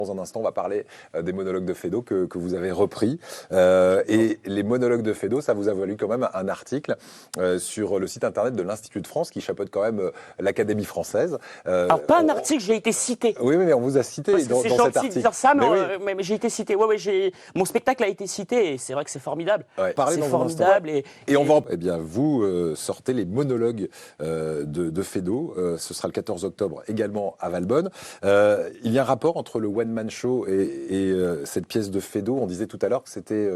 Dans un instant, on va parler des monologues de Feydeau que vous avez repris. Et les monologues de Feydeau, ça vous a valu quand même un article sur le site internet de l'Institut de France, qui chapeaute quand même l'Académie française. Alors, pas un article, j'ai été cité. Oui, mais on vous a cité dans cet article. C'est gentil de dire ça, mais mais j'ai été cité. Mon spectacle a été cité, et c'est vrai que c'est formidable. Ouais, c'est formidable. Et on va... Eh bien, vous sortez les monologues de Feydeau. Ce sera le 14 octobre, également à Valbonne. Il y a un rapport entre le one-man show et cette pièce de Feydeau. On disait tout à l'heure que c'était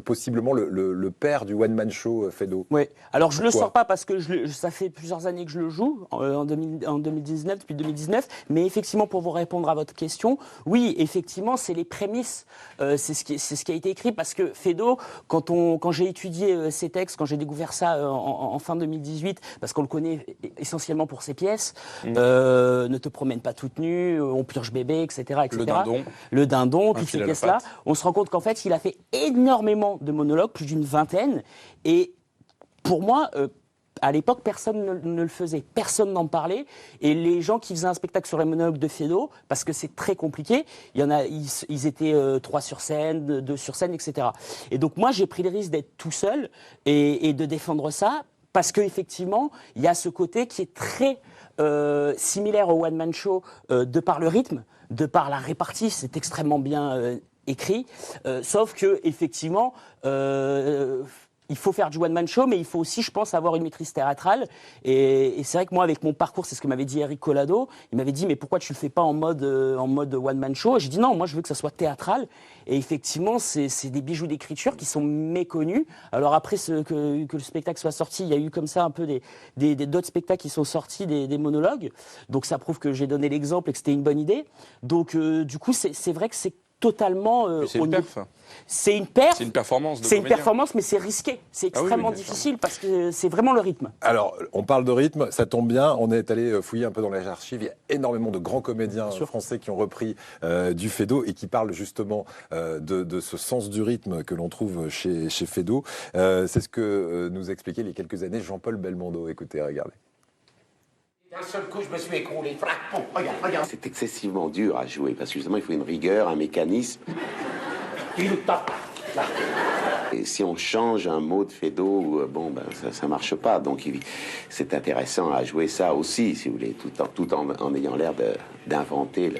possiblement le père du one-man show, Feydeau. Oui, alors je ne le sors pas parce que ça fait plusieurs années que je le joue, en 2019, depuis 2019. Mais effectivement, pour vous répondre à votre question, oui, effectivement, c'est les prémices. C'est ce qui a été écrit parce que Feydeau, quand j'ai étudié ses textes, quand j'ai découvert ça en fin 2018, parce qu'on le connaît essentiellement pour ses pièces, Ne te promène pas toute nue, On purge bébé, etc. Le dindon, toutes ces pièces-là. On se rend compte qu'en fait, il a fait énormément de monologues, plus d'une vingtaine. Et pour moi, à l'époque, personne ne le faisait, personne n'en parlait. Et les gens qui faisaient un spectacle sur les monologues de Feydeau, parce que c'est très compliqué, ils étaient 3 sur scène, 2 sur scène, etc. Et donc moi, j'ai pris le risque d'être tout seul et de défendre ça, parce qu'effectivement, il y a ce côté qui est très similaire au one-man show de par le rythme, de par la répartie, c'est extrêmement bien écrit, sauf que effectivement, il faut faire du one-man show, mais il faut aussi, je pense, avoir une maîtrise théâtrale. Et c'est vrai que moi, avec mon parcours, c'est ce que m'avait dit Eric Collado. Il m'avait dit, mais pourquoi tu le fais pas en mode one-man show? Et j'ai dit non, moi, je veux que ça soit théâtral. Et effectivement, c'est des bijoux d'écriture qui sont méconnus. Alors après que le spectacle soit sorti, il y a eu comme ça un peu d'autres spectacles qui sont sortis, des monologues. Donc ça prouve que j'ai donné l'exemple et que c'était une bonne idée. Donc du coup, c'est vrai que c'est totalement... c'est une perf. C'est une perf. C'est une performance de C'est une comédien. performance, mais c'est risqué. C'est extrêmement difficile parce que c'est vraiment le rythme. Alors, on parle de rythme, ça tombe bien. On est allé fouiller un peu dans les archives. Il y a énormément de grands comédiens français qui ont repris du Feydeau et qui parlent justement de ce sens du rythme que l'on trouve chez Feydeau. C'est ce que nous expliquait il y a quelques années Jean-Paul Belmondo. Écoutez, regardez. D'un seul coup, je me suis écroulé. Regarde. C'est excessivement dur à jouer parce que justement, il faut une rigueur, un mécanisme. Et si on change un mot de Feydeau, ça marche pas. Donc, c'est intéressant à jouer ça aussi, si vous voulez, tout en ayant l'air d'inventer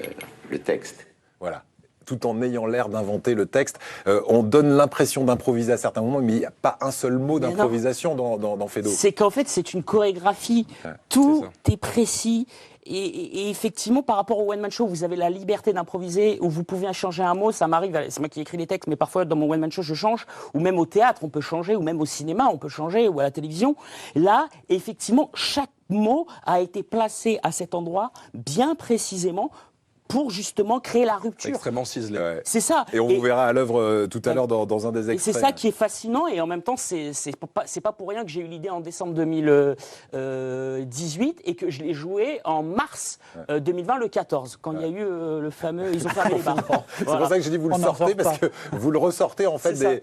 le texte. Voilà. Tout en ayant l'air d'inventer le texte. On donne l'impression d'improviser à certains moments, mais il n'y a pas un seul mot d'improvisation dans Feydeau. C'est qu'en fait, c'est une chorégraphie. Tout est précis. Et effectivement, par rapport au one-man show, vous avez la liberté d'improviser, où vous pouvez changer un mot. Ça m'arrive, c'est moi qui écris les textes, mais parfois, dans mon one-man show, je change. Ou même au théâtre, on peut changer. Ou même au cinéma, on peut changer. Ou à la télévision. Là, effectivement, chaque mot a été placé à cet endroit, bien précisément, pour justement créer la rupture. Extrêmement ciselé. Ouais. C'est ça. Et on vous verra à l'œuvre tout à l'heure dans un des extraits. Et c'est ça qui est fascinant, et en même temps, c'est pas pour rien que j'ai eu l'idée en décembre 2018 et que je l'ai joué en mars 2020, le 14, quand il y a eu le fameux... Ils ont fermé les bars. C'est pour ça que j'ai dit vous le sortez, parce que vous le ressortez en fait des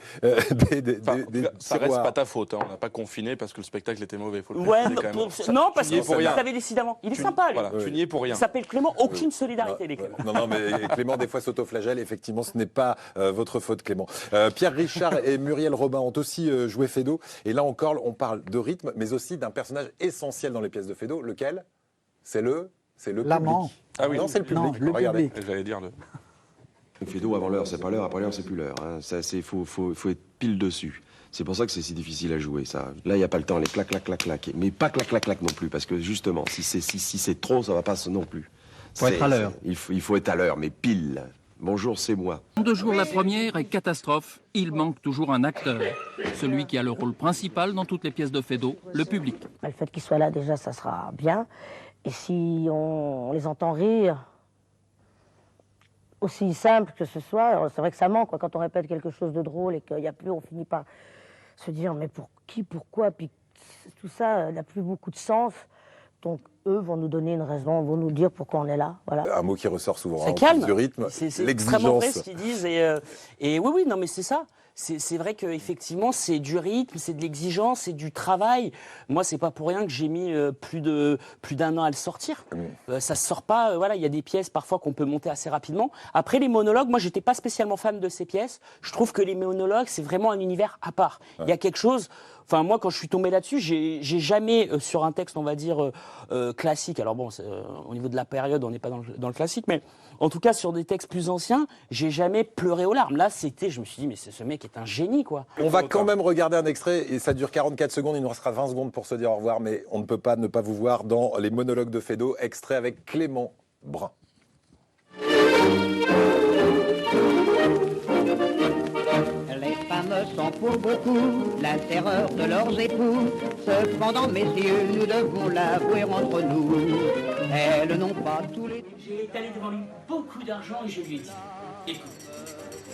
ça reste pas ta faute, hein. On n'a pas confiné parce que le spectacle était mauvais. Faut le non, parce que vous l'avez décidé avant. Il est sympa, lui. Voilà, tu n'y es pour rien. Il s'appelle Clément, aucune solidarité. Non, mais Clément, des fois, s'autoflagelle. Effectivement, ce n'est pas votre faute, Clément. Pierre Richard et Muriel Robin ont aussi joué Feydeau. Et là encore, on parle de rythme, mais aussi d'un personnage essentiel dans les pièces de Feydeau. Lequel? C'est le l'amant. public. Ah oui. Non, c'est le public. Non, le Regardez. public. J'allais dire Feydeau, avant l'heure, c'est pas l'heure, après l'heure, c'est plus l'heure. Hein. Faut être pile dessus. C'est pour ça que c'est si difficile à jouer, ça. Là, il n'y a pas le temps, les clac, clac, clac, clac. Mais pas clac, clac, clac non plus, parce que justement, si c'est trop, ça va pas non plus. Faut être à l'heure. Il faut être à l'heure, mais pile. Bonjour, c'est moi. En 2 jours, la première est catastrophe. Il manque toujours un acteur. Celui qui a le rôle principal dans toutes les pièces de Feydeau, le public. Le fait qu'il soit là, déjà, ça sera bien. Et si on les entend rire, aussi simple que ce soit, c'est vrai que ça manque, quoi. Quand on répète quelque chose de drôle et qu'il n'y a plus, on finit par se dire mais pour qui, pourquoi, puis tout ça n'a plus beaucoup de sens. Donc eux vont nous donner une raison, vont nous dire pourquoi on est là. Voilà. Un mot qui ressort souvent. C'est calme. Du rythme, C'est extrêmement vrai l'exigence. ce qu'ils disent. Et oui, non, mais c'est ça. c'est vrai qu'effectivement, c'est du rythme, c'est de l'exigence, c'est du travail. Moi, c'est pas pour rien que j'ai mis plus d'un an à le sortir. Ça se sort pas. Voilà, il y a des pièces parfois qu'on peut monter assez rapidement. Après, les monologues, moi, j'étais pas spécialement fan de ces pièces. Je trouve que les monologues, c'est vraiment un univers à part. Il y a quelque chose. Enfin, moi, quand je suis tombé là-dessus, j'ai jamais, sur un texte, on va dire, classique, alors bon, au niveau de la période, on n'est pas dans le classique, mais en tout cas, sur des textes plus anciens, j'ai jamais pleuré aux larmes. Là, je me suis dit, mais ce mec est un génie, quoi. On va quand même regarder un extrait, et ça dure 44 secondes, il nous restera 20 secondes pour se dire au revoir, mais on ne peut pas ne pas vous voir dans les monologues de Feydeau, extrait avec Clément Brun. Les femmes sont pour beaucoup la terreur de leurs époux. Cependant, messieurs, nous devons l'avouer entre nous. Elles n'ont pas tous les... J'ai étalé devant lui beaucoup d'argent et je lui ai dit, écoute,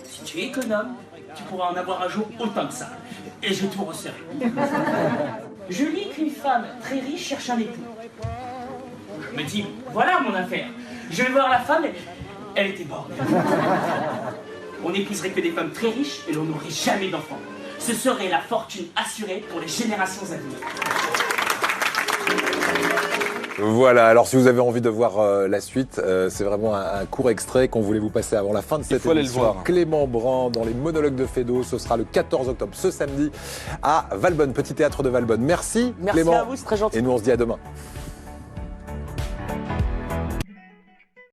si tu es économe, tu pourras en avoir un jour autant que ça. Et j'ai tout resserré. Je lis qu'une femme très riche cherche un époux. Je me dis, voilà mon affaire. Je vais voir la femme et elle était bornée. On n'épouserait que des femmes très riches et l'on n'aurait jamais d'enfants. Ce serait la fortune assurée pour les générations à venir. Voilà, alors si vous avez envie de voir la suite, c'est vraiment un court extrait qu'on voulait vous passer avant la fin de cette émission. Clément Brun dans les monologues de Feydeau, ce sera le 14 octobre, ce samedi, à Valbonne, Petit Théâtre de Valbonne. Merci Clément. Merci à vous, c'est très gentil. Et nous on se dit à demain.